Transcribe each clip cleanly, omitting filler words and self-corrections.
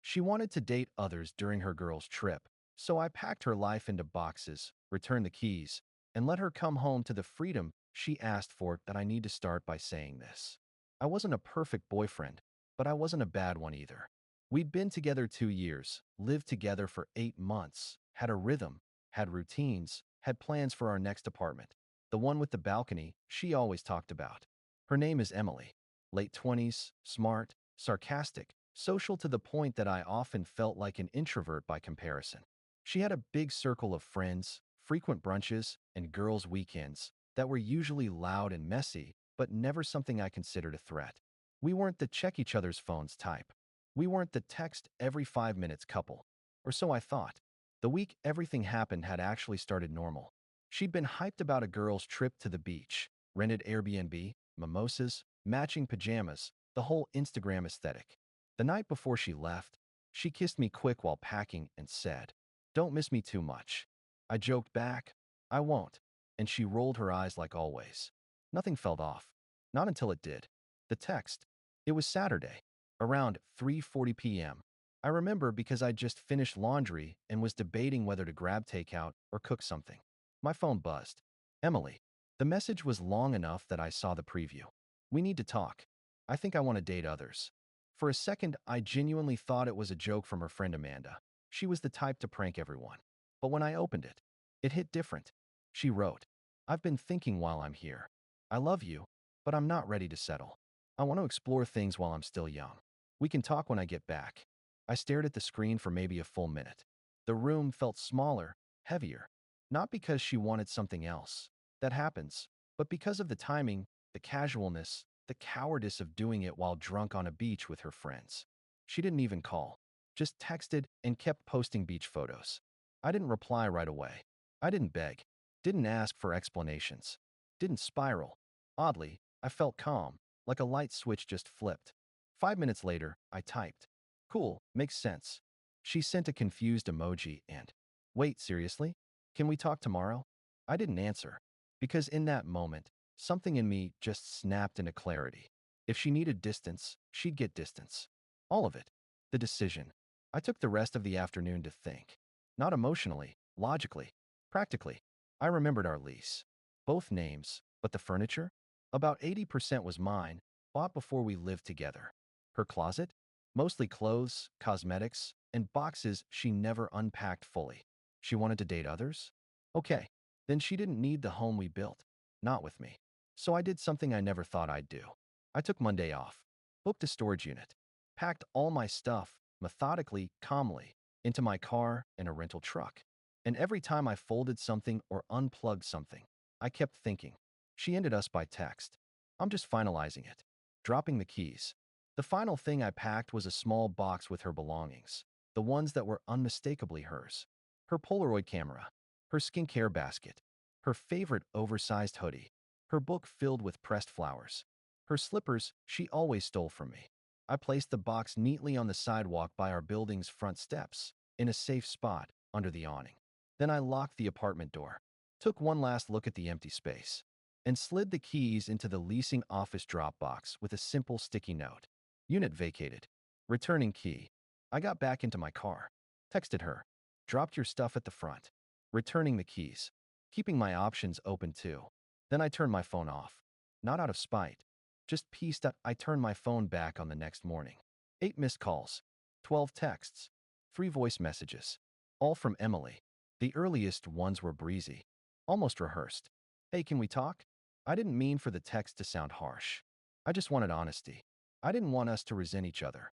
She wanted to date others during her girls' trip, so I packed her life into boxes, returned the keys, and let her come home to the freedom she asked for. That I need to start by saying this. I wasn't a perfect boyfriend, but I wasn't a bad one either. We'd been together 2 years, lived together for 8 months, had a rhythm, had routines, had plans for our next apartment. The one with the balcony she always talked about. Her name is Emily. Late 20s, smart, sarcastic, social to the point that I often felt like an introvert by comparison. She had a big circle of friends, frequent brunches, and girls' weekends that were usually loud and messy, but never something I considered a threat. We weren't the check each other's phones type. We weren't the text every 5 minutes couple. Or so I thought. The week everything happened had actually started normal. She'd been hyped about a girl's trip to the beach, rented Airbnb, mimosas, matching pajamas, the whole Instagram aesthetic. The night before she left, she kissed me quick while packing and said, "Don't miss me too much." I joked back, "I won't," and she rolled her eyes like always. Nothing felt off. Not until it did. The text. It was Saturday, around 3:40 p.m. I remember because I'd just finished laundry and was debating whether to grab takeout or cook something. My phone buzzed. "Emily." The message was long enough that I saw the preview. "We need to talk. I think I want to date others." For a second, I genuinely thought it was a joke from her friend Amanda. She was the type to prank everyone. But when I opened it, it hit different. She wrote, "I've been thinking while I'm here. I love you, but I'm not ready to settle. I want to explore things while I'm still young. We can talk when I get back." I stared at the screen for maybe a full minute. The room felt smaller, heavier. Not because she wanted something else. That happens. But because of the timing, the casualness, the cowardice of doing it while drunk on a beach with her friends. She didn't even call. Just texted and kept posting beach photos. I didn't reply right away. I didn't beg. Didn't ask for explanations. Didn't spiral. Oddly, I felt calm, like a light switch just flipped. 5 minutes later, I typed, "Cool, makes sense." She sent a confused emoji and, "Wait, seriously? Can we talk tomorrow?" I didn't answer, because in that moment, something in me just snapped into clarity. If she needed distance, she'd get distance. All of it. The decision. I took the rest of the afternoon to think. Not emotionally, logically, practically. I remembered our lease. Both names, but the furniture? About 80% was mine, bought before we lived together. Her closet? Mostly clothes, cosmetics, and boxes she never unpacked fully. She wanted to date others? Okay, then she didn't need the home we built. Not with me. So I did something I never thought I'd do. I took Monday off, booked a storage unit, packed all my stuff, methodically, calmly, into my car and a rental truck. And every time I folded something or unplugged something, I kept thinking. She ended us by text. I'm just finalizing it. Dropping the keys. The final thing I packed was a small box with her belongings, the ones that were unmistakably hers. Her Polaroid camera, her skincare basket, her favorite oversized hoodie, her book filled with pressed flowers, her slippers she always stole from me. I placed the box neatly on the sidewalk by our building's front steps, in a safe spot, under the awning. Then I locked the apartment door, took one last look at the empty space, and slid the keys into the leasing office drop box with a simple sticky note. Unit vacated. Returning key. I got back into my car. Texted her. Dropped your stuff at the front. Returning the keys. Keeping my options open too. Then I turned my phone off. Not out of spite. Just pieced up. I turned my phone back on the next morning. 8 missed calls. 12 texts. 3 voice messages. All from Emily. The earliest ones were breezy. Almost rehearsed. "Hey, can we talk?" I didn't mean for the text to sound harsh. I just wanted honesty. I didn't want us to resent each other.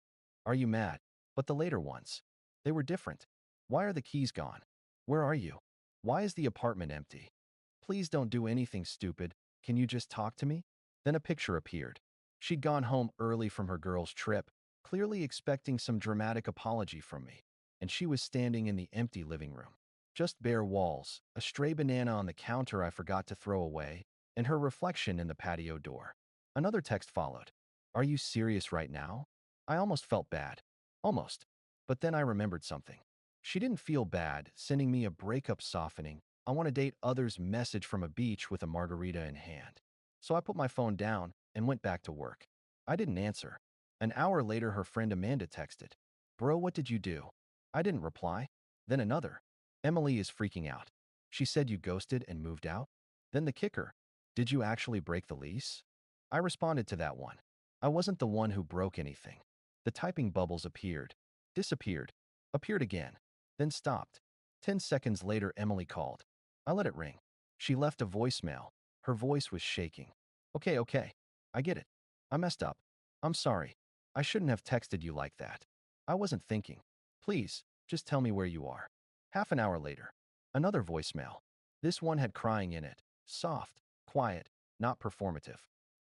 "Are you mad?" But the later ones. They were different. "Why are the keys gone? Where are you? Why is the apartment empty? Please don't do anything stupid. Can you just talk to me?" Then a picture appeared. She'd gone home early from her girls' trip, clearly expecting some dramatic apology from me. And she was standing in the empty living room. Just bare walls, a stray banana on the counter I forgot to throw away, and her reflection in the patio door. Another text followed. "Are you serious right now?" I almost felt bad. Almost. But then I remembered something. She didn't feel bad sending me a breakup softening, "I want to date others" message from a beach with a margarita in hand. So I put my phone down and went back to work. I didn't answer. An hour later, her friend Amanda texted. Bro, what did you do? I didn't reply. Then another. Emily is freaking out. She said you ghosted and moved out? Then the kicker. Did you actually break the lease? I responded to that one. I wasn't the one who broke anything. The typing bubbles appeared, disappeared, appeared again, then stopped. 10 seconds later, Emily called. I let it ring. She left a voicemail. Her voice was shaking. Okay. I get it. I messed up. I'm sorry. I shouldn't have texted you like that. I wasn't thinking. Please, just tell me where you are. Half an hour later, another voicemail. This one had crying in it. Soft, quiet, not performative.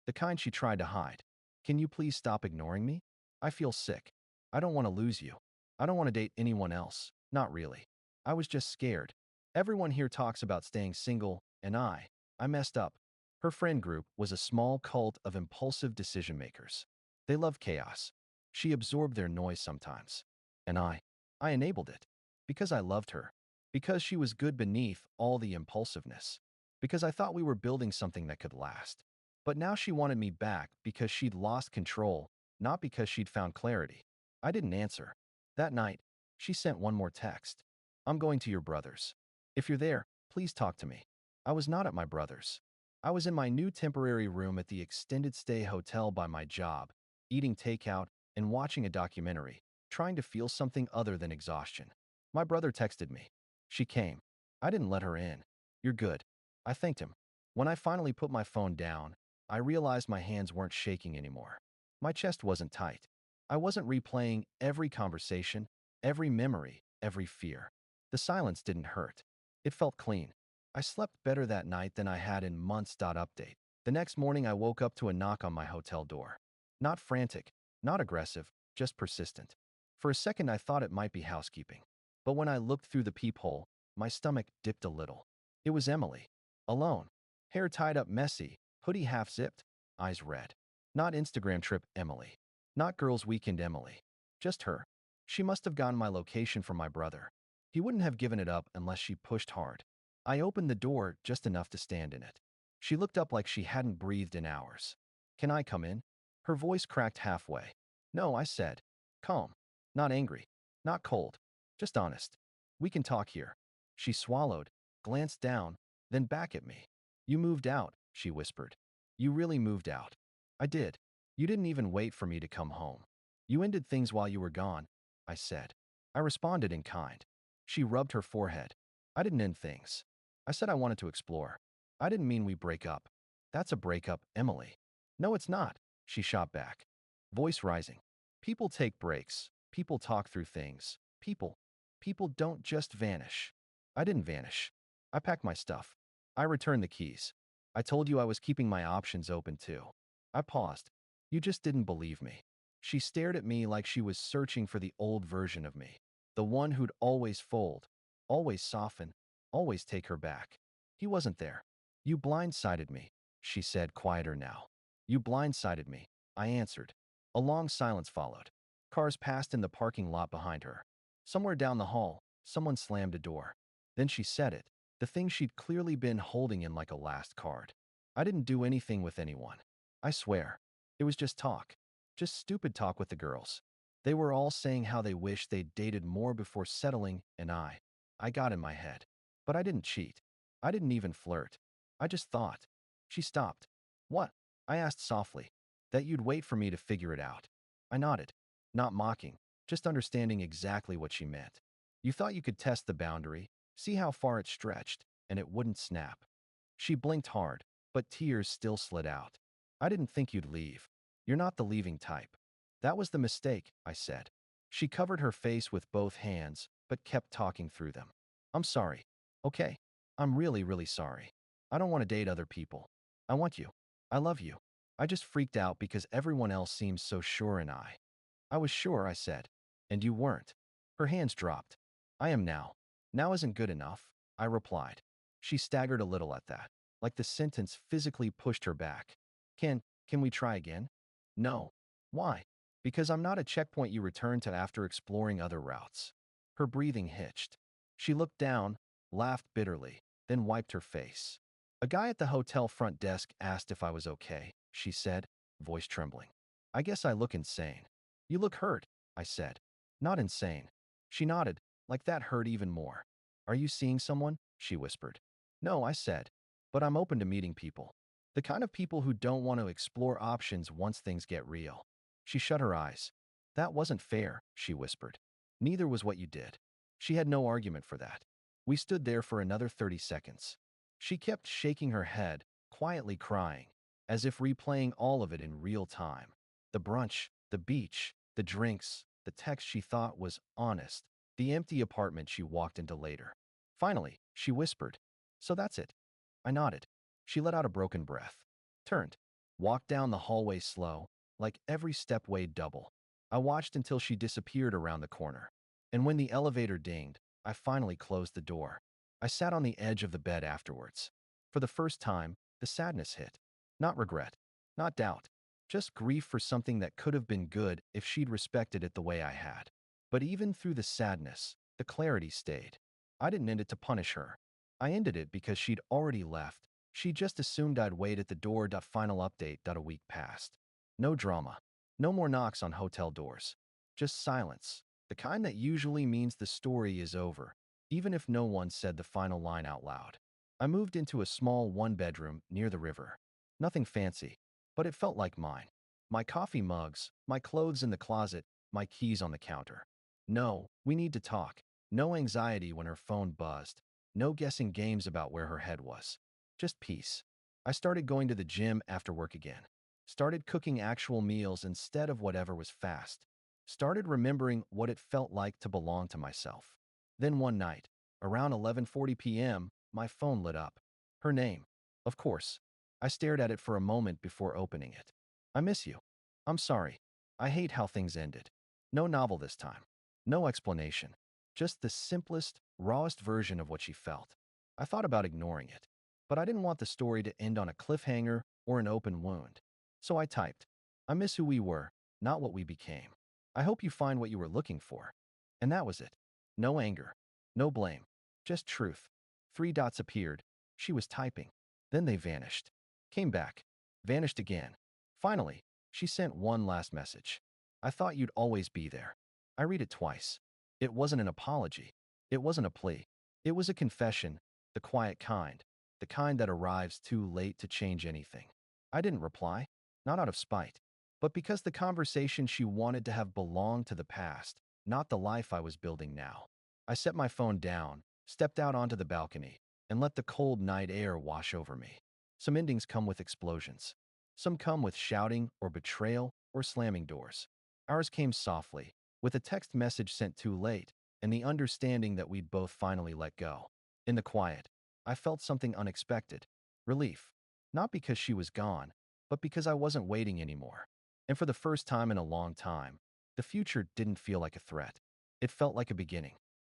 The kind she tried to hide. Can you please stop ignoring me? I feel sick. I don't want to lose you. I don't want to date anyone else. Not really. I was just scared. Everyone here talks about staying single, and I messed up. Her friend group was a small cult of impulsive decision makers. They love chaos. She absorbed their noise sometimes. And I enabled it. Because I loved her. Because she was good beneath all the impulsiveness. Because I thought we were building something that could last. But now she wanted me back because she'd lost control, not because she'd found clarity. I didn't answer. That night, she sent one more text. I'm going to your brother's. If you're there, please talk to me. I was not at my brother's. I was in my new temporary room at the extended stay hotel by my job, eating takeout and watching a documentary, trying to feel something other than exhaustion. My brother texted me. She came. I didn't let her in. You're good. I thanked him. When I finally put my phone down, I realized my hands weren't shaking anymore. My chest wasn't tight. I wasn't replaying every conversation, every memory, every fear. The silence didn't hurt. It felt clean. I slept better that night than I had in months. Update. The next morning, I woke up to a knock on my hotel door. Not frantic, not aggressive, just persistent. For a second, I thought it might be housekeeping. But when I looked through the peephole, my stomach dipped a little. It was Emily. Alone. Hair tied up messy, hoodie half-zipped, eyes red. Not Instagram trip Emily. Not girls' weekend Emily. Just her. She must have gotten my location from my brother. He wouldn't have given it up unless she pushed hard. I opened the door just enough to stand in it. She looked up like she hadn't breathed in hours. Can I come in? Her voice cracked halfway. No, I said. Calm. Not angry. Not cold. Just honest. We can talk here. She swallowed, glanced down, then back at me. You moved out, she whispered. You really moved out. I did. You didn't even wait for me to come home. You ended things while you were gone, I said. I responded in kind. She rubbed her forehead. I didn't end things. I said I wanted to explore. I didn't mean we break up. That's a breakup, Emily. No, it's not, she shot back. Voice rising. People take breaks. People talk through things. People don't just vanish. I didn't vanish. I packed my stuff. I returned the keys. I told you I was keeping my options open too. I paused. You just didn't believe me. She stared at me like she was searching for the old version of me. The one who'd always fold, always soften, always take her back. He wasn't there. You blindsided me, she said, quieter now. You blindsided me, I answered. A long silence followed. Cars passed in the parking lot behind her. Somewhere down the hall, someone slammed a door. Then she said it, the thing she'd clearly been holding in like a last card. I didn't do anything with anyone. I swear. It was just talk. Just stupid talk with the girls. They were all saying how they wished they'd dated more before settling, and I got in my head. But I didn't cheat. I didn't even flirt. I just thought. She stopped. What? I asked softly. That you'd wait for me to figure it out. I nodded. Not mocking, just understanding exactly what she meant. You thought you could test the boundary, see how far it stretched, and it wouldn't snap. She blinked hard, but tears still slid out. I didn't think you'd leave. You're not the leaving type. That was the mistake, I said. She covered her face with both hands, but kept talking through them. I'm sorry. Okay. I'm really sorry. I don't want to date other people. I want you. I love you. I just freaked out because everyone else seems so sure and I was sure, I said. And you weren't. Her hands dropped. I am now. Now isn't good enough, I replied. She staggered a little at that, like the sentence physically pushed her back. Can we try again? No. Why? Because I'm not a checkpoint you return to after exploring other routes. Her breathing hitched. She looked down, laughed bitterly, then wiped her face. A guy at the hotel front desk asked if I was okay, she said, voice trembling. I guess I look insane. You look hurt, I said. Not insane. She nodded, like that hurt even more. Are you seeing someone? She whispered. No, I said. But I'm open to meeting people. The kind of people who don't want to explore options once things get real. She shut her eyes. That wasn't fair, she whispered. Neither was what you did. She had no argument for that. We stood there for another 30 seconds. She kept shaking her head, quietly crying, as if replaying all of it in real time. The brunch, the beach, the drinks, the text she thought was honest, the empty apartment she walked into later. Finally, she whispered, so that's it. I nodded. She let out a broken breath, turned, walked down the hallway slow, like every step weighed double. I watched until she disappeared around the corner. And when the elevator dinged, I finally closed the door. I sat on the edge of the bed afterwards. For the first time, the sadness hit. Not regret, not doubt, just grief for something that could have been good if she'd respected it the way I had. But even through the sadness, the clarity stayed. I didn't end it to punish her. I ended it because she'd already left. She just assumed I'd wait at the door. Final update. A week passed. No drama. No more knocks on hotel doors. Just silence. The kind that usually means the story is over, even if no one said the final line out loud. I moved into a small one-bedroom near the river. Nothing fancy, but it felt like mine. My coffee mugs, my clothes in the closet, my keys on the counter. No, we need to talk. No anxiety when her phone buzzed. No guessing games about where her head was. Just peace. I started going to the gym after work again. Started cooking actual meals instead of whatever was fast. Started remembering what it felt like to belong to myself. Then one night, around 11:40 p.m., my phone lit up. Her name. Of course. I stared at it for a moment before opening it. I miss you. I'm sorry. I hate how things ended. No novel this time. No explanation. Just the simplest, rawest version of what she felt. I thought about ignoring it, but I didn't want the story to end on a cliffhanger or an open wound. So I typed, I miss who we were, not what we became. I hope you find what you were looking for. And that was it. No anger. No blame. Just truth. 3 dots appeared. She was typing. Then they vanished. Came back. Vanished again. Finally, she sent one last message. I thought you'd always be there. I read it twice. It wasn't an apology. It wasn't a plea. It was a confession, the quiet kind, the kind that arrives too late to change anything. I didn't reply, not out of spite, but because the conversation she wanted to have belonged to the past, not the life I was building now. I set my phone down, stepped out onto the balcony, and let the cold night air wash over me. Some endings come with explosions. Some come with shouting or betrayal or slamming doors. Ours came softly, with a text message sent too late, and the understanding that we'd both finally let go. In the quiet, I felt something unexpected. Relief. Not because she was gone, but because I wasn't waiting anymore. And for the first time in a long time, the future didn't feel like a threat. It felt like a beginning.